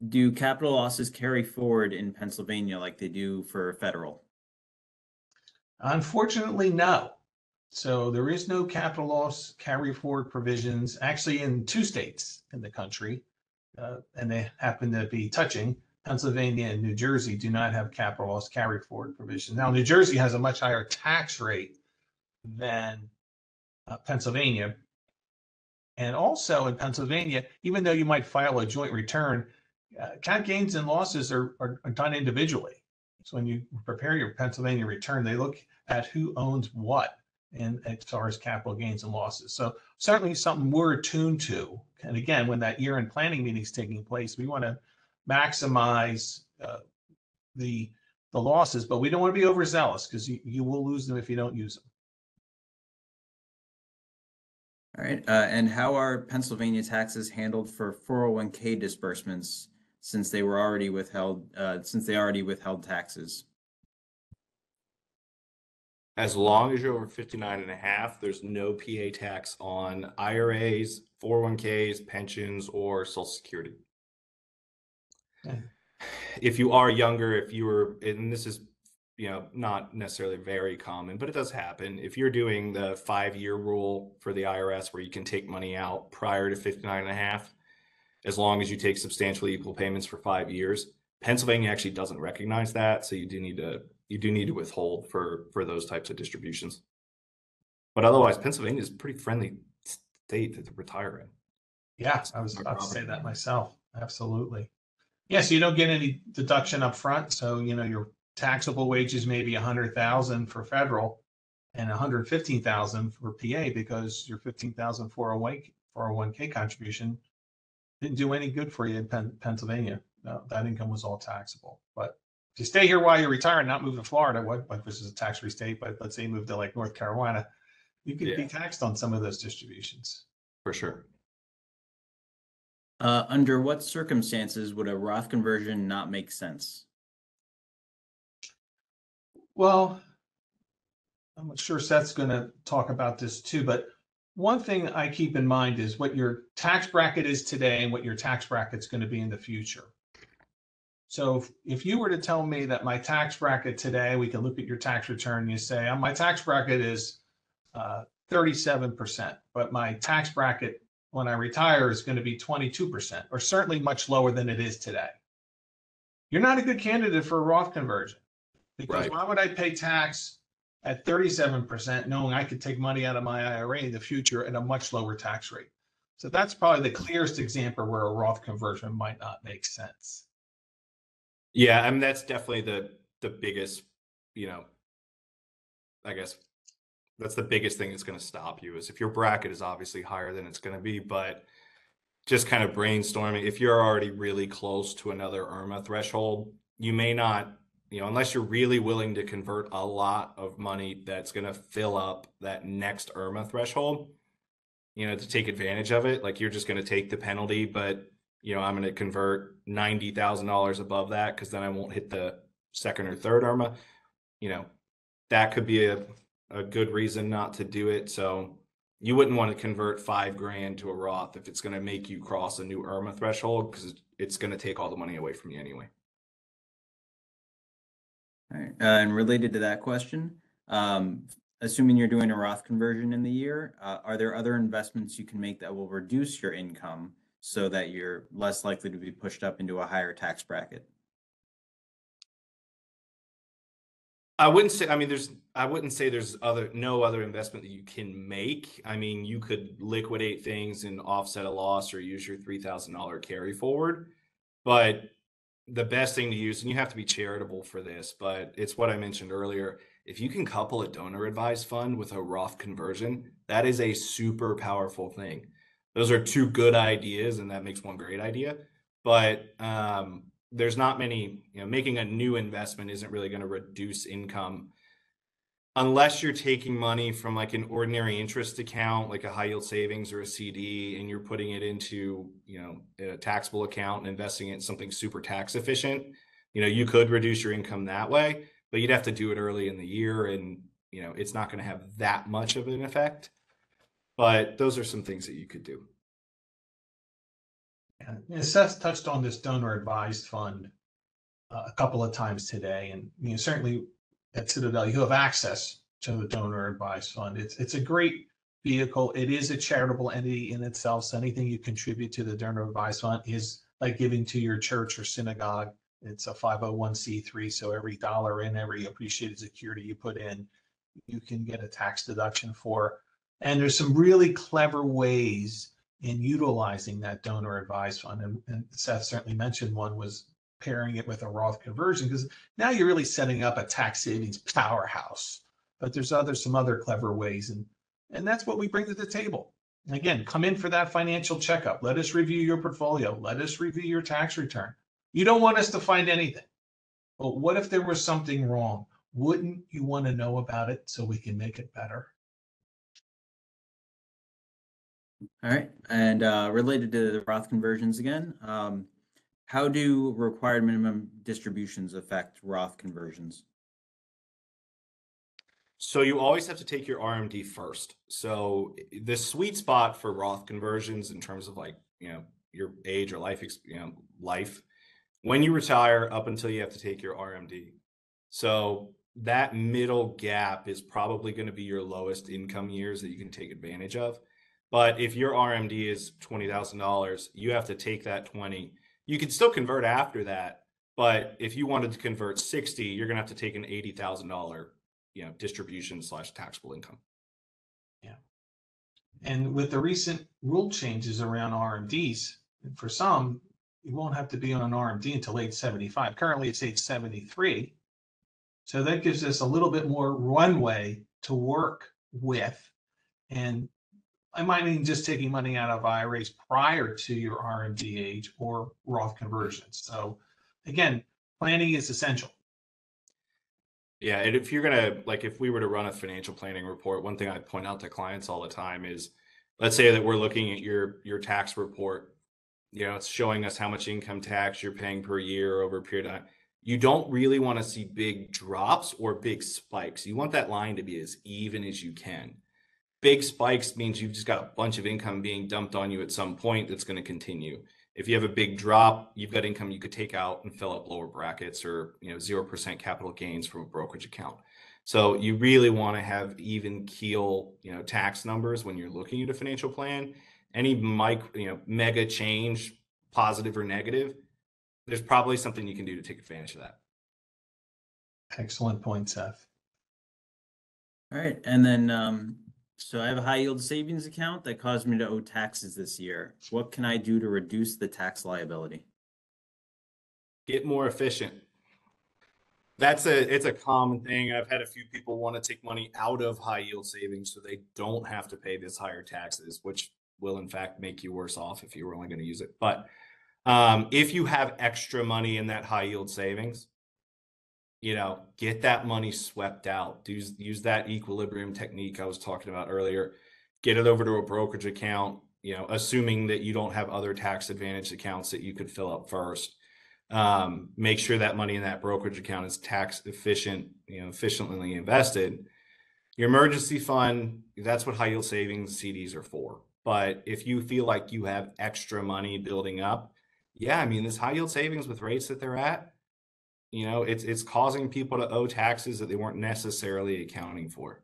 do capital losses carry forward in Pennsylvania like they do for federal? Unfortunately, no. So there is no capital loss carry forward provisions actually in 2 states in the country, and they happen to be touching. Pennsylvania and New Jersey do not have capital loss carry forward provisions. Now, New Jersey has a much higher tax rate than Pennsylvania. And also in Pennsylvania, even though you might file a joint return, cap gains and losses are done individually. So when you prepare your Pennsylvania return, they look at who owns what, and as far as capital gains and losses. So certainly something we're attuned to. And again, when that year-end planning meeting is taking place, we want to maximize the losses, but we don't want to be overzealous, because you will lose them if you don't use them. All right, and how are Pennsylvania taxes handled for 401k disbursements, since they already withheld taxes? As long as you're over 59 and a half, there's no PA tax on IRAs, 401ks, pensions, or Social Security. Okay. if you are younger, if you were, and this is, not necessarily very common, but it does happen. If you're doing the 5-year rule for the IRS where you can take money out prior to 59 and a half, as long as you take substantially equal payments for 5 years, Pennsylvania actually doesn't recognize that. So you do need to withhold for those types of distributions. But otherwise, Pennsylvania is a pretty friendly state to retire in. Yeah, I was about to say that myself. Absolutely. Yeah, so you don't get any deduction up front. So, your taxable wages may be 100,000 for federal and 115,000 for PA because your 15,000 401k contribution didn't do any good for you in Pennsylvania. No, that income was all taxable. But if you stay here while you're retired, not move to Florida, which is a tax-free state, but let's say you move to like North Carolina, you could be taxed on some of those distributions. For sure. Under what circumstances would a Roth conversion not make sense? Well, I'm sure Seth's going to talk about this too, but one thing I keep in mind is what your tax bracket is today and what your tax bracket's going to be in the future. So if you were to tell me that my tax bracket today, we can look at your tax return and you say, my tax bracket is 37%, but my tax bracket when I retire is going to be 22%, or certainly much lower than it is today. You're not a good candidate for a Roth conversion because why would I pay tax at 37% knowing I could take money out of my IRA in the future at a much lower tax rate? So that's probably the clearest example where a Roth conversion might not make sense. Yeah, I mean, that's definitely the biggest, I guess that's the biggest thing that's going to stop you is if your bracket is obviously higher than it's going to be, but just kind of brainstorming, if you're already really close to another IRMA threshold, you may not, unless you're really willing to convert a lot of money that's going to fill up that next IRMA threshold, to take advantage of it. Like you're just going to take the penalty, but I'm going to convert $90,000 above that because then I won't hit the second or third IRMA. That could be a good reason not to do it. So you wouldn't want to convert $5,000 to a Roth if it's going to make you cross a new IRMA threshold because it's going to take all the money away from you anyway. All right. And related to that question, assuming you're doing a Roth conversion in the year, are there other investments you can make that will reduce your income so that you're less likely to be pushed up into a higher tax bracket? I wouldn't say there's no other investment that you can make. I mean, you could liquidate things and offset a loss or use your $3,000 carry forward. But the best thing to use, and you have to be charitable for this, but it's what I mentioned earlier. If you can couple a donor advised fund with a Roth conversion, that is a super powerful thing. Those are two good ideas, and that makes one great idea. But there's not many, making a new investment isn't really going to reduce income unless you're taking money from like an ordinary interest account, like a high yield savings or a CD, and you're putting it into, a taxable account and investing it in something super tax efficient. You could reduce your income that way, but you'd have to do it early in the year and, it's not going to have that much of an effect. But those are some things that you could do. Yeah, Seth touched on this donor advised fund a couple of times today, and certainly at Citadel you have access to the donor advised fund. It's a great vehicle. It is a charitable entity in itself. So anything you contribute to the donor advised fund is like giving to your church or synagogue. It's a 501c3, so every dollar in, every appreciated security you put in, you can get a tax deduction for. And there's some really clever ways in utilizing that donor advised fund. And Seth certainly mentioned one was pairing it with a Roth conversion, because now you're really setting up a tax savings powerhouse. But there's some other clever ways, and that's what we bring to the table. And again, come in for that financial checkup. Let us review your portfolio. Let us review your tax return. You don't want us to find anything. But what if there was something wrong? Wouldn't you want to know about it so we can make it better? All right. And related to the Roth conversions again, how do required minimum distributions affect Roth conversions? So you always have to take your RMD first. So the sweet spot for Roth conversions in terms of like, your age or life, when you retire up until you have to take your RMD. So that middle gap is probably going to be your lowest income years that you can take advantage of. But if your RMD is $20,000, you have to take that 20. You can still convert after that, but if you wanted to convert 60, you're going to have to take an $80,000, distribution / taxable income. Yeah. And with the recent rule changes around RMDs, for some, you won't have to be on an RMD until age 75. Currently, it's age 73. So that gives us a little bit more runway to work with. And I might mean just taking money out of IRAs prior to your RMD age or Roth conversions. So again, planning is essential. Yeah, and if you're gonna, like, if we were to run a financial planning report, one thing I point out to clients all the time is, let's say that we're looking at your tax report. It's showing us how much income tax you're paying per year over a period of time. You don't really want to see big drops or big spikes. You want that line to be as even as you can. Big spikes means you've just got a bunch of income being dumped on you at some point that's going to continue. If you have a big drop, you've got income you could take out and fill up lower brackets, or 0% capital gains from a brokerage account. So you really want to have even keel tax numbers when you're looking at a financial plan. Any mega change, positive or negative, there's probably something you can do to take advantage of that. Excellent point, Seth. All right, and then so I have a high yield savings account that caused me to owe taxes this year. What can I do to reduce the tax liability? Get more efficient. It's a common thing. I've had a few people want to take money out of high yield savings so they don't have to pay this higher taxes, which will in fact make you worse off if you were only going to use it. But if you have extra money in that high yield savings, get that money swept out. Use that equilibrium technique I was talking about earlier. Get it over to a brokerage account, assuming that you don't have other tax advantage accounts that you could fill up first. Make sure that money in that brokerage account is tax efficient, efficiently invested. Your emergency fund, that's what high yield savings CDs are for. But if you feel like you have extra money building up, this high yield savings with rates that they're at, it's causing people to owe taxes that they weren't necessarily accounting for.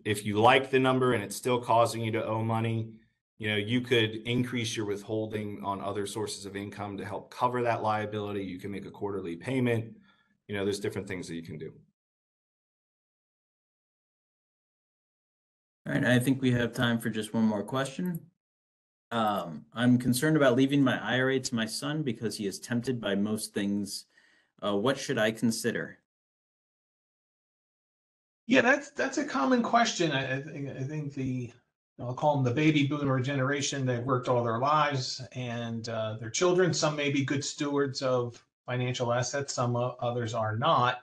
If you like the number and it's still causing you to owe money, you could increase your withholding on other sources of income to help cover that liability. You can make a quarterly payment. There's different things that you can do. All right, I think we have time for just one more question. I'm concerned about leaving my IRA to my son because he is tempted by most things. What should I consider? Yeah, that's a common question. I think I'll call them the baby boomer generation. They've worked all their lives, and their children, some may be good stewards of financial assets, some others are not.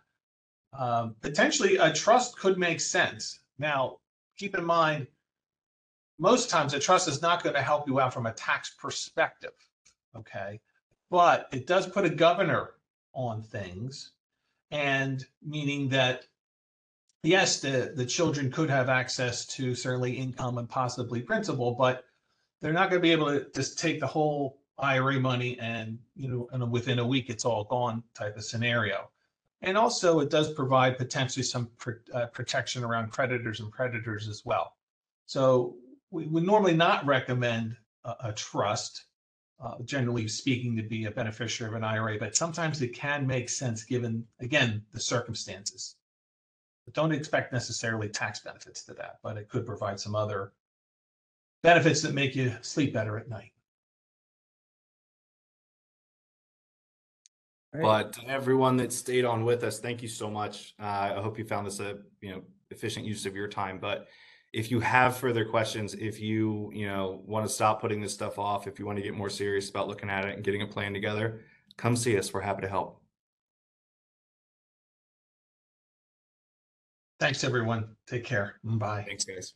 Potentially, a trust could make sense. Now, keep in mind, most times a trust is not going to help you out from a tax perspective, okay? But it does put a governor on things, and meaning that, yes, the children could have access to certainly income and possibly principal, but they're not going to be able to just take the whole IRA money and, and within a week it's all gone type of scenario. And also it does provide potentially some protection around creditors and predators as well. So we would normally not recommend a trust, generally speaking, to be a beneficiary of an IRA, but sometimes it can make sense given, again, the circumstances. But don't expect necessarily tax benefits to that, but it could provide some other benefits that make you sleep better at night. All right. But to everyone that stayed on with us, thank you so much. I hope you found this a efficient use of your time. But if you have further questions, if you want to stop putting this stuff off, if you want to get more serious about looking at it and getting a plan together, come see us. We're happy to help. Thanks, everyone. Take care. Bye. Thanks, guys.